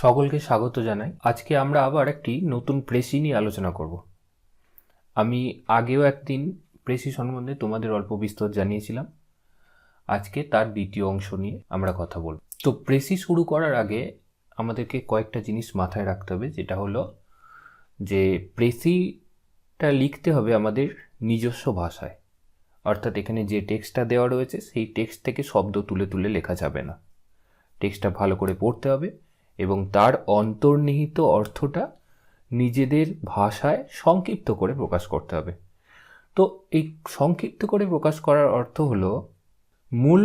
সকলকে স্বাগত জানাই। আজকে আমরা আবার একটি নতুন প্রেসি নিয়ে আলোচনা করব। আমি আগেও একদিন প্রেসি সম্বন্ধে তোমাদের অল্প বিস্তর জানিয়েছিলাম। আজকে তার দ্বিতীয় অংশ নিয়ে আমরা কথা বলব। তো প্রেসি শুরু করার আগে আমাদেরকে কয়েকটা জিনিস মাথায় রাখতে হবে, যেটা হলো যে প্রেসিটা লিখতে হবে আমাদের নিজস্ব ভাষায়। অর্থাৎ এখানে যে টেক্সটটা দেওয়া রয়েছে সেই টেক্সট থেকে শব্দ তুলে তুলে লেখা যাবে না। টেক্সটটা ভালো করে পড়তে হবে এবং তার অন্তর্নিহিত অর্থটা নিজেদের ভাষায় সংক্ষিপ্ত করে প্রকাশ করতে হবে। তো এই সংক্ষিপ্ত করে প্রকাশ করার অর্থ হলো মূল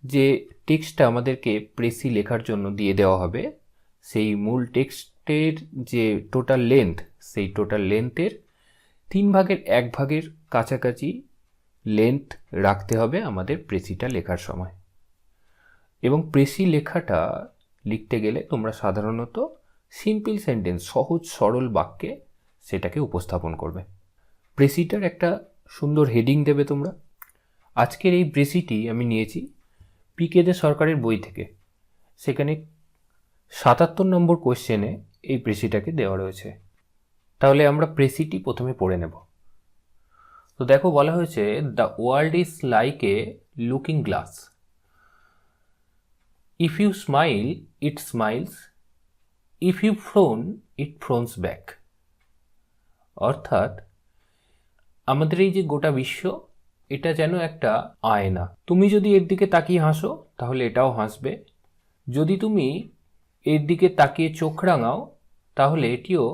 যে টেক্সটটা আমাদেরকে প্রেসি লেখার জন্য দিয়ে দেওয়া হবে, সেই মূল টেক্সটের যে টোটাল লেন্থ, সেই টোটাল লেন্থের 1/3 কাছাকাছি লেন্থ রাখতে হবে আমাদের প্রেসিটা লেখার সময়। এবং প্রেসি লেখাটা লিখতে গেলে তোমরা সাধারণত সিম্পল সেন্টেন্স, সহজ সরল বাক্যে সেটাকে উপস্থাপন করবে। প্রেসিটার একটা সুন্দর হেডিং দেবে তোমরা। আজকের এই প্রেসিটি আমি নিয়েছি পিকে দে সরকারের বই থেকে। সেখানে 77 নম্বর কোয়েশ্চেনে এই প্রেসিটাকে দেওয়া রয়েছে। তাহলে আমরা প্রেসিটি প্রথমে পড়ে নেব। তো দেখো, বলা হয়েছে the world is like a looking glass. If you smile, it smiles. If you frown, it frowns back. অর্থাৎ আমাদের এই যে গোটা বিশ্ব, এটা যেন একটা আয়না। তুমি যদি এর দিকে তাকিয়ে হাসো তাহলে এটাও হাসবে, যদি তুমি এর দিকে তাকিয়ে চোখ রাঙাও তাহলে এটিও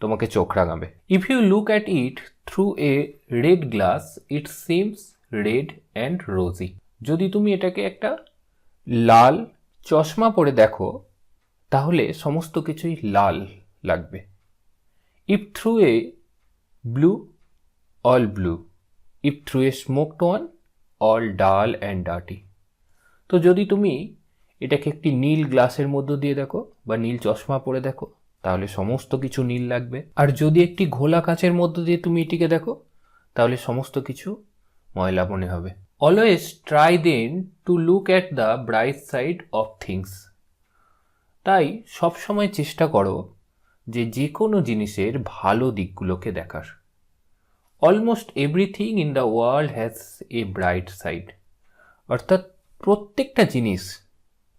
তোমাকে চোখ রাঙাবে। If you look at it through a red glass, it seems red and rosy. যদি তুমি এটাকে একটা লাল চশমা পরে দেখো তাহলে সমস্ত কিছুই লাল লাগবে। If through a blue, all blue. If through a smoked one, all ডাল অ্যান্ড ডার্টি। তো যদি তুমি এটাকে একটি নীল গ্লাসের মধ্য দিয়ে দেখো বা নীল চশমা পরে দেখো তাহলে সমস্ত কিছু নীল লাগবে। আর যদি একটি ঘোলা কাচের মধ্য দিয়ে তুমি এটিকে দেখো তাহলে সমস্ত কিছু ময়লা মনে হবে। Always try then to look at the bright side of things. তাই সবসময় চেষ্টা করো যে কোনো জিনিসের ভালো দিকগুলোকে দেখার। Almost everything in the world has a bright side. অর্থাৎ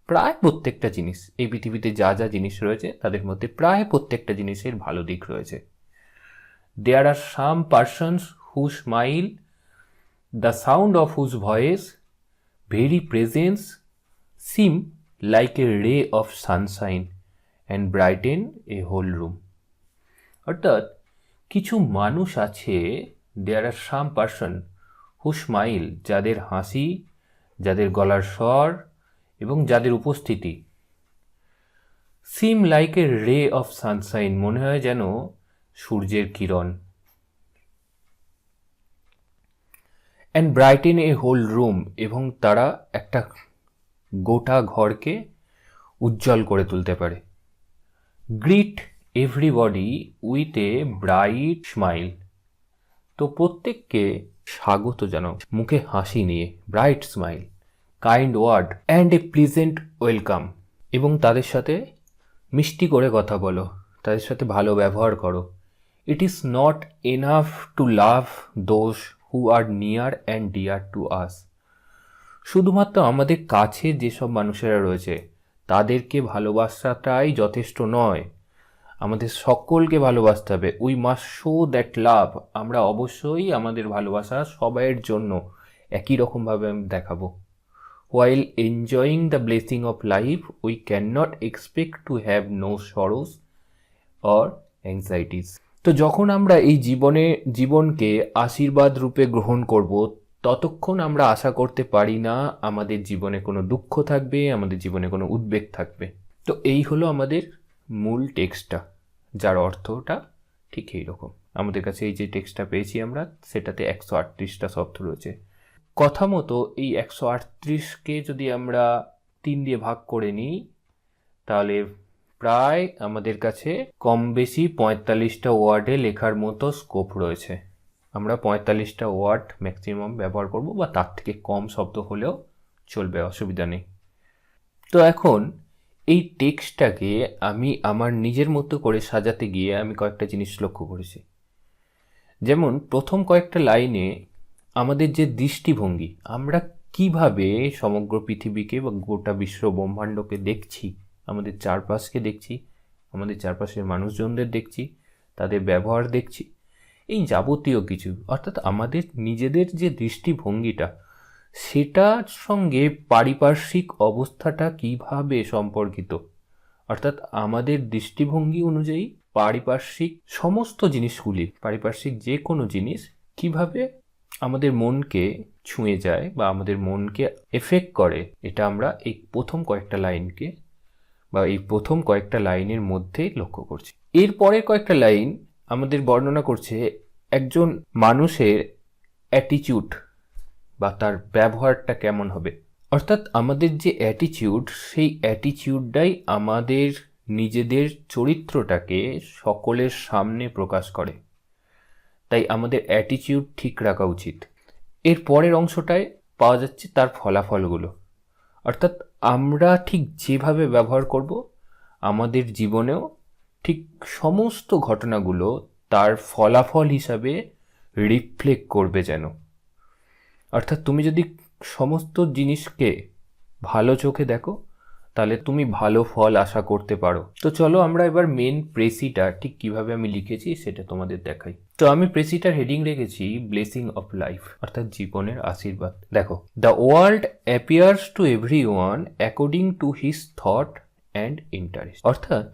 প্রায় প্রত্যেকটা জিনিস এই পৃথিবীতে যা যা জিনিস রয়েছে তাদের মধ্যে প্রায় প্রত্যেকটা জিনিসের ভালো দিক রয়েছে। There are some persons who smile, the sound of whose voice, very presence, seem like a ray of sunshine and brighten a whole room. অর্থাৎ কিছু মানুষ আছে, there are some person who smile, যাদের হাসি, যাদের গলার স্বর এবং যাদের উপস্থিতি seem like a ray of sunshine, মনে হয় যেন সূর্যের কিরণ। And brighten a whole room, এবং তারা একটা গোটা ঘরকে উজ্জ্বল করে তুলতে পারে। Greet everybody with a bright smile. তো প্রত্যেককে স্বাগত জানাও মুখে হাসি নিয়ে, bright smile, kind word and a pleasant welcome. এবং তাদের সাথে মিষ্টি করে কথা বলো, তাদের সাথে ভালো ব্যবহার করো। It is not enough to love those who are near and dear to us. শুধুমাত্র আমাদের কাছে যেসব মানুষেরা রয়েছে তাদেরকে ভালোবাসাটাই যথেষ্ট নয়, আমাদের সকলকে ভালোবাসতে হবে। We must show that love. আমরা অবশ্যই আমাদের ভালোবাসা সবাইয়ের জন্য একই রকমভাবে দেখাবো। While enjoying the blessing of life, we can not expect to have no sorrows or anxieties. তো যখন আমরা এই জীবনকে আশীর্বাদ রূপে গ্রহণ করব, ততক্ষণ আমরা আশা করতে পারি না আমাদের জীবনে কোনো দুঃখ থাকবে, আমাদের জীবনে কোনো উদ্বেগ থাকবে। তো এই হলো আমাদের মূল টেক্সটটা, যার অর্থটা ঠিক এইরকম। আমাদের কাছে এই যে টেক্সটটা পেয়েছি আমরা, সেটাতে 138টা শব্দ রয়েছে। কথা মতো এই 138কে যদি আমরা 3 দিয়ে ভাগ করে নিই তাহলে প্রায় আমাদের কাছে কম বেশি 45টা ওয়ার্ডে লেখার মতো স্কোপ রয়েছে। আমরা 45টা ওয়ার্ড ম্যাক্সিমাম ব্যবহার করব, বা তার থেকে কম শব্দ হলেও চলবে, অসুবিধা নেই। তো এখন এই টেক্সটটাকে আমি আমার নিজের মতো করে সাজাতে গিয়ে আমি কয়েকটা জিনিস লক্ষ্য করেছি। যেমন প্রথম কয়েকটা লাইনে আমাদের যে দৃষ্টিভঙ্গি, আমরা কিভাবে সমগ্র পৃথিবীকে বা গোটা বিশ্ব ব্রহ্মাণ্ডকে দেখছি, আমাদের চারপাশকে দেখছি, আমাদের চারপাশের মানুষজনদের দেখছি, তাদের ব্যবহার দেখছি, এই যাবতীয় কিছু, অর্থাৎ আমাদের নিজেদের যে দৃষ্টিভঙ্গিটা, সেটার সঙ্গে পারিপার্শ্বিক অবস্থাটা কিভাবে সম্পর্কিত, অর্থাৎ আমাদের দৃষ্টিভঙ্গি অনুযায়ী পারিপার্শ্বিক সমস্ত জিনিসগুলি, পারিপার্শ্বিক যে কোনো জিনিস কিভাবে আমাদের মনকে ছুঁয়ে যায় বা আমাদের মনকে এফেক্ট করে, এটা আমরা এই প্রথম কয়েকটা লাইনকে বা এই প্রথম কয়েকটা লাইনের মধ্যে লক্ষ্য করছি। এরপরে কয়েকটা লাইন আমাদের বর্ণনা করছে একজন মানুষের অ্যাটিটিউড বা তার ব্যবহারটা কেমন হবে। অর্থাৎ আমাদের যে অ্যাটিটিউড, সেই অ্যাটিটিউডটাই আমাদের নিজেদের চরিত্রটাকে সকলের সামনে প্রকাশ করে। তাই আমাদের অ্যাটিটিউড ঠিক রাখা উচিত। এর পরের অংশটায় পাওয়া যাচ্ছে তার ফলাফলগুলো, অর্থাৎ আমরা ঠিক যেভাবে ব্যবহার করব আমাদের জীবনেও ঠিক সমস্ত ঘটনাগুলো তার ফলাফল হিসাবে রিফ্লেক্ট করবে যেন। অর্থাৎ তুমি যদি সমস্ত জিনিসকে ভালো চোখে দেখো, তাহলে তুমি ভালো ফল আশা করতে পারো। তো চলো আমরা এবার মেন প্রেসিটা ঠিক কিভাবে আমি লিখেছি সেটা তোমাদের দেখাই। তো আমি প্রেসিটার হেডিং রেখেছি ব্লেসিং অফ লাইফ, অর্থাৎ জীবনের আশীর্বাদ। দেখো, the world appears to every one according to his thought and interest. অর্থাৎ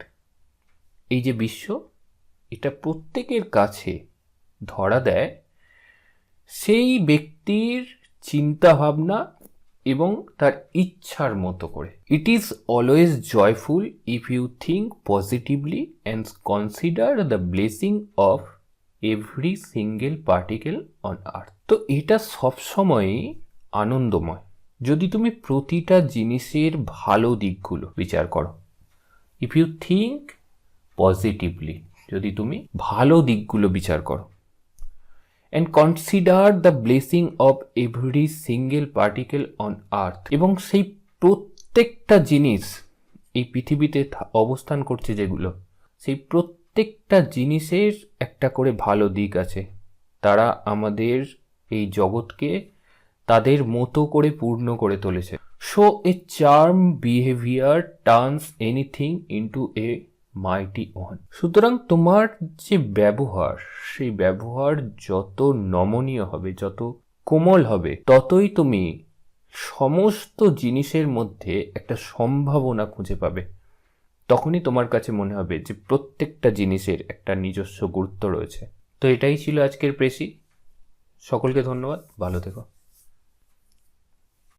এই যে বিশ্ব, এটা প্রত্যেকের কাছে ধরা দেয় সেই ব্যক্তির চিন্তা ভাবনা এবং তার ইচ্ছার মতো করে। It is always joyful if you think positively and consider the blessing of every single particle on earth. তো এটা সবসময়ই আনন্দময় যদি তুমি প্রতিটা জিনিসের ভালো দিকগুলো বিচার করো। ইফ ইউ থিঙ্ক পজিটিভলি, যদি তুমি ভালো দিকগুলো বিচার করো, and consider the blessing of every single particle on earth, এবং সেই প্রত্যেকটা জিনিস এই পৃথিবীতে অবস্থান করছে যেগুলো, সেই প্রত্যেকটা জিনিসের একটা করে ভালো দিক আছে। তারা আমাদের এই জগৎকে তাদের মতো করে পূর্ণ করে তুলেছে। So a charm behaviour turns anything into a mighty one. সুতরাং তোমার যে ব্যবহার, সেই ব্যবহার যত নমনীয় হবে, যত কোমল হবে, ততই তুমি সমস্ত জিনিসের মধ্যে একটা সম্ভাবনা খুঁজে পাবে। তখনই তোমার কাছে মনে হবে যে প্রত্যেকটা জিনিসের একটা নিজস্ব গুরুত্ব রয়েছে। তো এটাই ছিল আজকের প্রেসি। সকলকে ধন্যবাদ, ভালো থেকো।